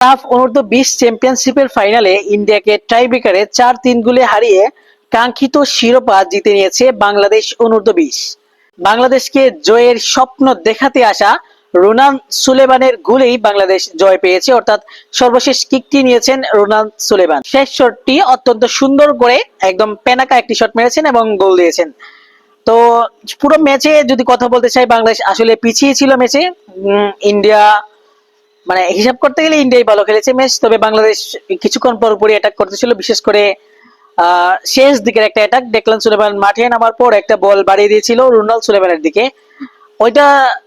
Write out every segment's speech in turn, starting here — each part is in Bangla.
সাফ অনূর্ধ্ব-20 চ্যাম্পিয়নশিপের ফাইনালে ইন্ডিয়াকে টাইব্রেকারে 4-3 গোলে হারিয়ে কাঙ্ক্ষিত শিরোপা জিতে নিয়েছে বাংলাদেশ অনূর্ধ্ব-20। বাংলাদেশকে জয়ের স্বপ্ন দেখাতে আসা রোনান সুলেমানের গোলেই বাংলাদেশ জয় পেয়েছে, অর্থাৎ সর্বশেষ কিকটি নিয়েছেন রোনান সুলেমান। শেষ শটটি অত্যন্ত সুন্দর করে একদম পেনাকা একটি শট মেরেছেন এবং গোল দিয়েছেন। তো পুরো ম্যাচে যদি কথা বলতে চাই, বাংলাদেশ আসলে পিছিয়ে ছিল ম্যাচে। ইন্ডিয়া মানে হিসাব করতে গেলে ইন্ডিয়াই ভালো খেলেছে ম্যাচ, তবে বাংলাদেশ কিছুক্ষণ পরপরই অ্যাটাক করতেছিল, বিশেষ করে শেষ দিকের একটা অ্যাটাক। ডেকলান সুলেমান মাঠে নামার পর একটা বল বাড়িয়ে দিয়েছিল রোনাল্ড সুলেমানের দিকে, ওইটা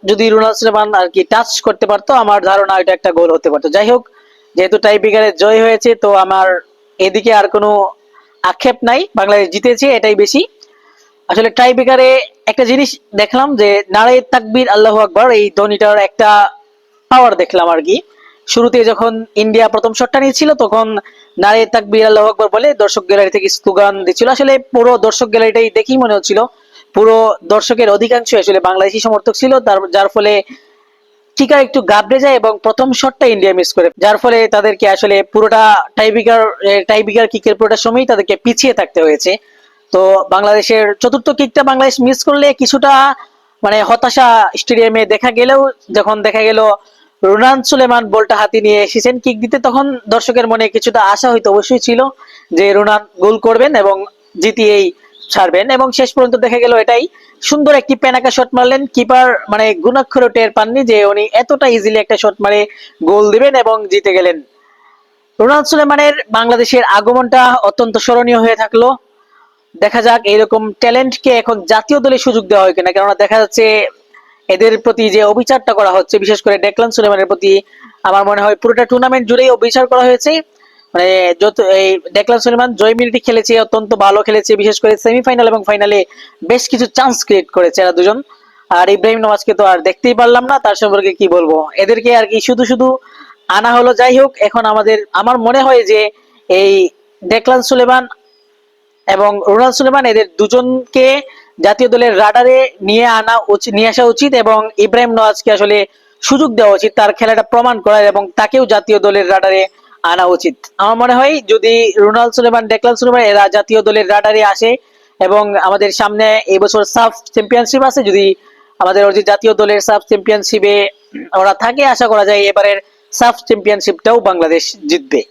যদি রোনাল্ড সুলেমান আর কি টাচ করতে পারতো, আমার ধারণা ওইটা একটা গোল হতে পারতো। যাই হোক, যেহেতু টাই ব্রেকারে জয় হয়েছে, তো আমার এদিকে আর কোনো আক্ষেপ নাই, বাংলাদেশ জিতেছে, এটাই বেশি। আসলে টাই ব্রেকারে একটা জিনিস দেখলাম যে নারে তাকবীর আল্লাহু আকবার, এই ধ্বনিটার একটা পাওয়ার দেখলাম আর কি। শুরুতে যখন ইন্ডিয়া প্রথম শটটা নিয়েছিল, তখন নারে তাকবীর আল্লাহু আকবার বলে দর্শক গ্যালারি থেকে স্লোগান দিচ্ছিল। আসলে পুরো দর্শক গ্যালারিটাই দেখেই মনে হচ্ছিল পুরো দর্শকের অধিকাংশ আসলে বাংলাদেশি সমর্থক ছিল, যার ফলে কিকার একটু গাবড়ে যায় এবং প্রথম শটটা ইন্ডিয়া মিস করে, যার ফলে তাদেরকে আসলে পুরোটা টাইব্রেকার কিকের পুরোটা সময় তাদেরকে পিছিয়ে থাকতে হয়েছে। তো বাংলাদেশের চতুর্থ কিকটা বাংলাদেশ মিস করলে কিছুটা মানে হতাশা স্টেডিয়ামে দেখা গেলেও, যখন দেখা গেল রোনান সুলেমান বলটা হাতে নিয়ে এসেছেন কিক দিতে, তখন দর্শকের মনে কিছুটা আশা হয়তো অবশ্যই ছিল যে রোনান গোল করবেন এবং জিতিয়েই ছাড়বেন, এবং শেষ পর্যন্ত দেখা গেল এটাই। সুন্দর একটি পেনাকা শট মারলেন কিপার, মানে গুণাক্ষরও টের পাননি যে উনি এতটা ইজিলি একটা শট মারে গোল দিবেন এবং জিতে গেলেন। রোনাল্ড সুলেমানের বাংলাদেশের আগমনটা অত্যন্ত স্মরণীয় হয়ে থাকলো। দেখা যাক এরকম ট্যালেন্টকে এখন জাতীয় দলে সুযোগ দেওয়া হয় কিনা, কেননা দেখা যাচ্ছে এদের প্রতি যে অবিচারটা করা হচ্ছে, বিশেষ করে ডেকলান সুলেমানের প্রতি, আমার মনে হয় পুরোটা টুর্নামেন্ট জুড়েই অবিচার করা হয়েছে। মানে যত এই ডেকলান সুলেমান জয় মিনিটে খেলেছে, অত্যন্ত ভালো খেলেছে, বিশেষ করে সেমিফাইনাল এবং ফাইনালে বেশ কিছু চান্স ক্রিয়েট করেছে এরা দুজন। আর ইব্রাহিম নওয়াজকে তো আর দেখতেই পারলাম না, তার সম্পর্কে কি বলবো, এদেরকে আর কি শুধু শুধু আনা হলো। যাই হোক, এখন আমার মনে হয় যে এই ডেকলান সুলেমান এবং রোনাল্ড সুলেমান, এদের দুজনকে জাতীয় দলের রাডারে নিয়ে আসা উচিত এবং ইব্রাহিম নওয়াজকে আসলে সুযোগ দেওয়া উচিত তার খেলাটা প্রমাণ করার, এবং তাকেও জাতীয় দলের রাডারে আনা উচিত। আমার মনে হয় যদি রোনাল্ড সুলেমান, ডেকলান সুলেমান এরা জাতীয় দলের রাডারে আসে, এবং আমাদের সামনে এই বছর সাফ চ্যাম্পিয়নশিপ আছে, যদি আমাদের জাতীয় দলের সাফ চ্যাম্পিয়নশিপে ওরা থাকে, আশা করা যায় এবারের সাফ চ্যাম্পিয়নশিপটাও বাংলাদেশ জিতবে।